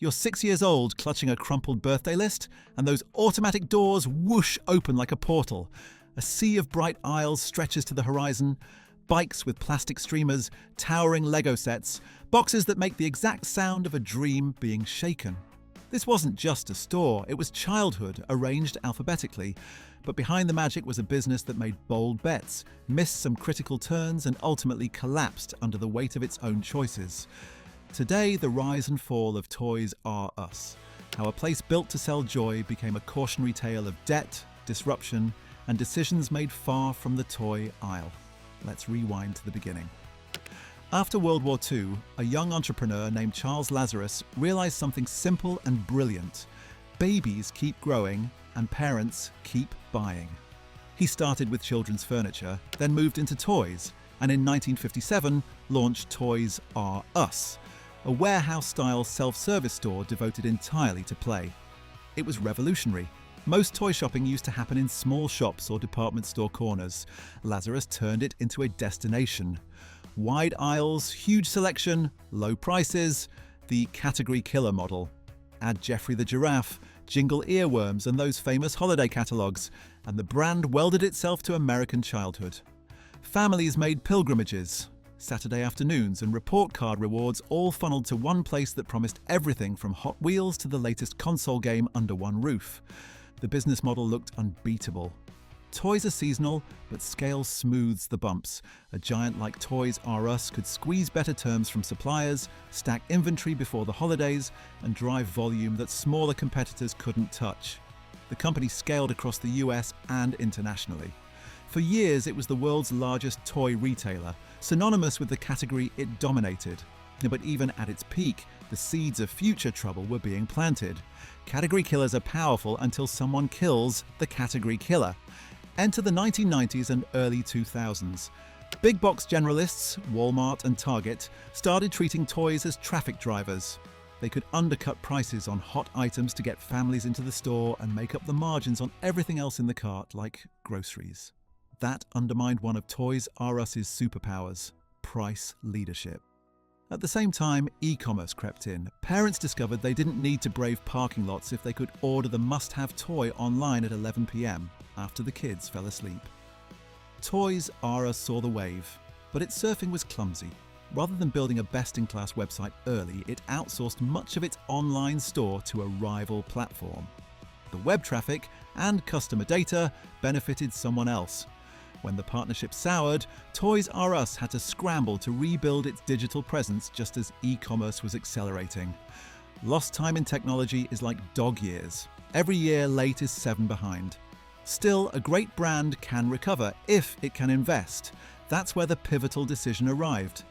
You're 6 years old, clutching a crumpled birthday list, and those automatic doors whoosh open like a portal. A sea of bright aisles stretches to the horizon, bikes with plastic streamers, towering Lego sets, boxes that make the exact sound of a dream being shaken. This wasn't just a store, it was childhood, arranged alphabetically. But behind the magic was a business that made bold bets, missed some critical turns, and ultimately collapsed under the weight of its own choices. Today, the rise and fall of Toys R Us. How a place built to sell joy became a cautionary tale of debt, disruption, and decisions made far from the toy aisle. Let's rewind to the beginning. After World War II, a young entrepreneur named Charles Lazarus realized something simple and brilliant. Babies keep growing and parents keep buying. He started with children's furniture, then moved into toys, and in 1957 launched Toys R Us, a warehouse-style self-service store devoted entirely to play. It was revolutionary. Most toy shopping used to happen in small shops or department store corners. Lazarus turned it into a destination. Wide aisles, huge selection, low prices, the category killer model. Add Geoffrey the Giraffe, jingle earworms, and those famous holiday catalogues, and the brand welded itself to American childhood. Families made pilgrimages, Saturday afternoons, and report card rewards all funneled to one place that promised everything from Hot Wheels to the latest console game under one roof. The business model looked unbeatable. Toys are seasonal, but scale smooths the bumps. A giant like Toys R Us could squeeze better terms from suppliers, stack inventory before the holidays, and drive volume that smaller competitors couldn't touch. The company scaled across the US and internationally. For years, it was the world's largest toy retailer, synonymous with the category it dominated. But even at its peak, the seeds of future trouble were being planted. Category killers are powerful until someone kills the category killer. Enter the 1990s and early 2000s. Big box generalists, Walmart and Target, started treating toys as traffic drivers. They could undercut prices on hot items to get families into the store and make up the margins on everything else in the cart, like groceries. That undermined one of Toys R Us's superpowers: price leadership. At the same time, e-commerce crept in. Parents discovered they didn't need to brave parking lots if they could order the must-have toy online at 11 p.m. after the kids fell asleep. Toys R Us saw the wave, but its surfing was clumsy. Rather than building a best-in-class website early, it outsourced much of its online store to a rival platform. The web traffic and customer data benefited someone else. When the partnership soured, Toys R Us had to scramble to rebuild its digital presence just as e-commerce was accelerating. Lost time in technology is like dog years. Every year late is 7 behind. Still, a great brand can recover if it can invest. That's where the pivotal decision arrived.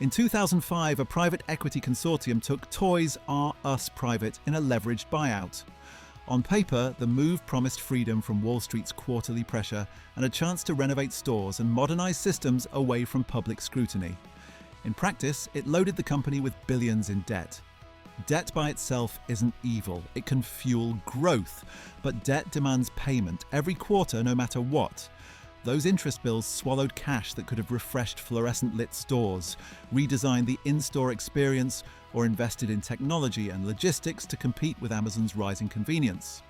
In 2005, a private equity consortium took Toys R Us private in a leveraged buyout. On paper, the move promised freedom from Wall Street's quarterly pressure and a chance to renovate stores and modernize systems away from public scrutiny. In practice, it loaded the company with billions in debt. Debt by itself isn't evil, it can fuel growth, but debt demands payment every quarter no matter what. Those interest bills swallowed cash that could have refreshed fluorescent-lit stores, redesigned the in-store experience, or invested in technology and logistics to compete with Amazon's rising convenience.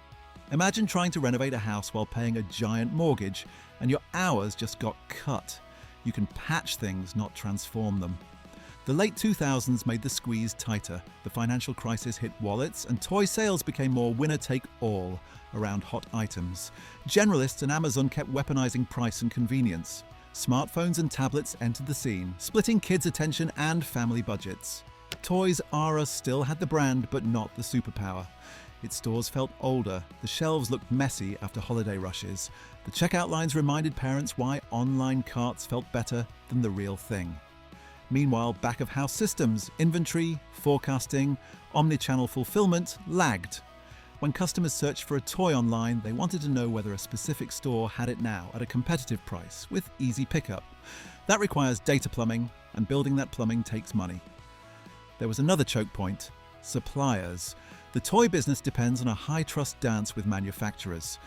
Imagine trying to renovate a house while paying a giant mortgage, and your hours just got cut. You can patch things, not transform them. The late 2000s made the squeeze tighter. The financial crisis hit wallets, and toy sales became more winner-take-all around hot items. Generalists and Amazon kept weaponizing price and convenience. Smartphones and tablets entered the scene, splitting kids' attention and family budgets. Toys R Us still had the brand, but not the superpower. Its stores felt older, the shelves looked messy after holiday rushes. The checkout lines reminded parents why online carts felt better than the real thing. Meanwhile, back-of-house systems, inventory, forecasting, omnichannel fulfillment lagged. When customers searched for a toy online, they wanted to know whether a specific store had it now at a competitive price with easy pickup. That requires data plumbing, and building that plumbing takes money. There was another choke point: suppliers. The toy business depends on a high-trust dance with manufacturers.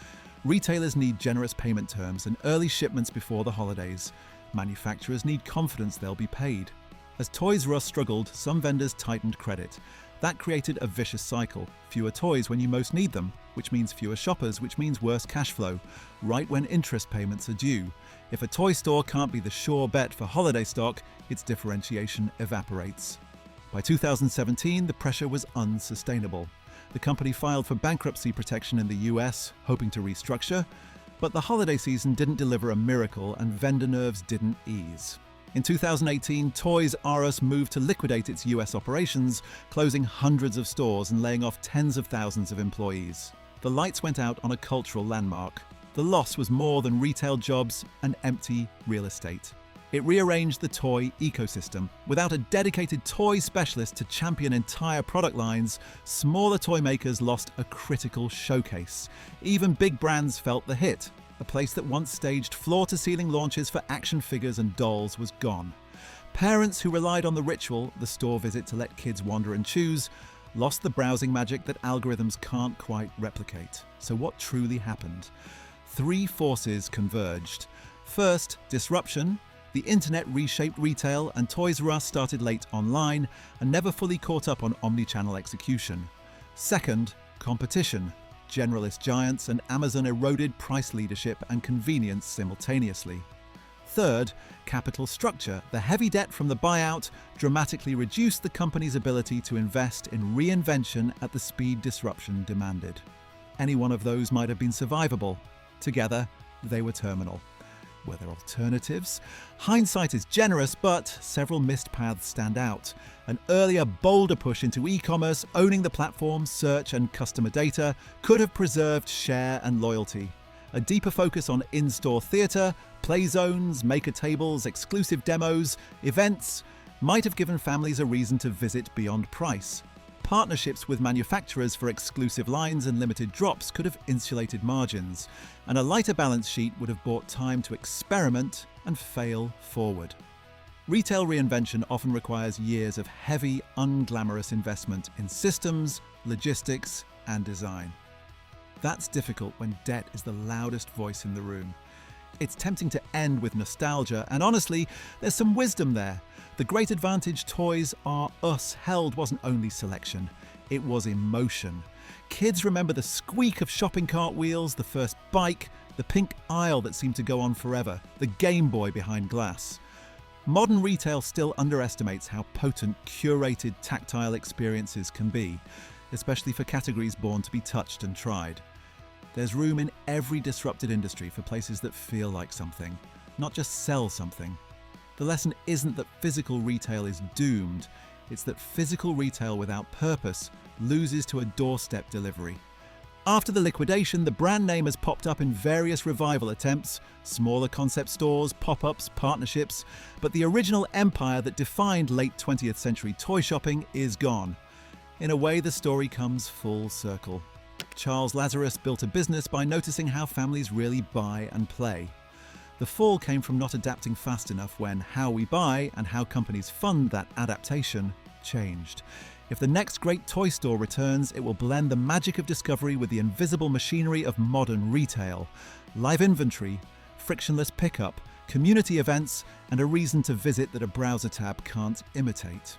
Retailers need generous payment terms and early shipments before the holidays. Manufacturers need confidence they'll be paid. As Toys R Us struggled, some vendors tightened credit. That created a vicious cycle. Fewer toys when you most need them, which means fewer shoppers, which means worse cash flow, right when interest payments are due. If a toy store can't be the sure bet for holiday stock, its differentiation evaporates. By 2017, the pressure was unsustainable. The company filed for bankruptcy protection in the US, hoping to restructure, but the holiday season didn't deliver a miracle and vendor nerves didn't ease. In 2018, Toys R Us moved to liquidate its US operations, closing hundreds of stores and laying off tens of thousands of employees. The lights went out on a cultural landmark. The loss was more than retail jobs and empty real estate. It rearranged the toy ecosystem. Without a dedicated toy specialist to champion entire product lines, smaller toy makers lost a critical showcase. Even big brands felt the hit. A place that once staged floor-to-ceiling launches for action figures and dolls was gone. Parents who relied on the ritual, the store visit to let kids wander and choose, lost the browsing magic that algorithms can't quite replicate. So what truly happened? 3 forces converged. First, disruption. The internet reshaped retail, and Toys R Us started late online and never fully caught up on omni-channel execution. Second, competition. Generalist giants and Amazon eroded price leadership and convenience simultaneously. Third, capital structure. The heavy debt from the buyout dramatically reduced the company's ability to invest in reinvention at the speed disruption demanded. Any one of those might have been survivable. Together, they were terminal. Were there alternatives? Hindsight is generous, but several missed paths stand out. An earlier, bolder push into e-commerce, owning the platform, search and customer data, could have preserved share and loyalty. A deeper focus on in-store theatre, play zones, maker tables, exclusive demos, events, might have given families a reason to visit beyond price. Partnerships with manufacturers for exclusive lines and limited drops could have insulated margins, and a lighter balance sheet would have bought time to experiment and fail forward. Retail reinvention often requires years of heavy, unglamorous investment in systems, logistics, and design. That's difficult when debt is the loudest voice in the room. It's tempting to end with nostalgia, and honestly, there's some wisdom there. The great advantage Toys R Us held wasn't only selection, it was emotion. Kids remember the squeak of shopping cart wheels, the first bike, the pink aisle that seemed to go on forever, the Game Boy behind glass. Modern retail still underestimates how potent curated tactile experiences can be, especially for categories born to be touched and tried. There's room in every disrupted industry for places that feel like something, not just sell something. The lesson isn't that physical retail is doomed, it's that physical retail without purpose loses to a doorstep delivery. After the liquidation, the brand name has popped up in various revival attempts, smaller concept stores, pop-ups, partnerships, but the original empire that defined late 20th century toy shopping is gone. In a way, the story comes full circle. Charles Lazarus built a business by noticing how families really buy and play. The fall came from not adapting fast enough when how we buy and how companies fund that adaptation changed. If the next great toy store returns, it will blend the magic of discovery with the invisible machinery of modern retail. Live inventory, frictionless pickup, community events, and a reason to visit that a browser tab can't imitate.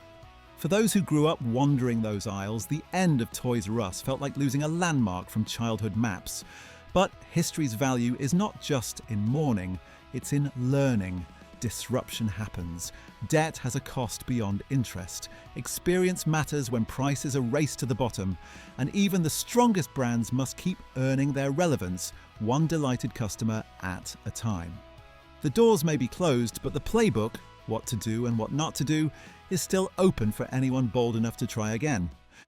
For those who grew up wandering those aisles, the end of Toys R Us felt like losing a landmark from childhood maps. But history's value is not just in mourning, it's in learning. Disruption happens. Debt has a cost beyond interest. Experience matters when price is a race to the bottom. And even the strongest brands must keep earning their relevance, one delighted customer at a time. The doors may be closed, but the playbook, what to do and what not to do, is still open for anyone bold enough to try again.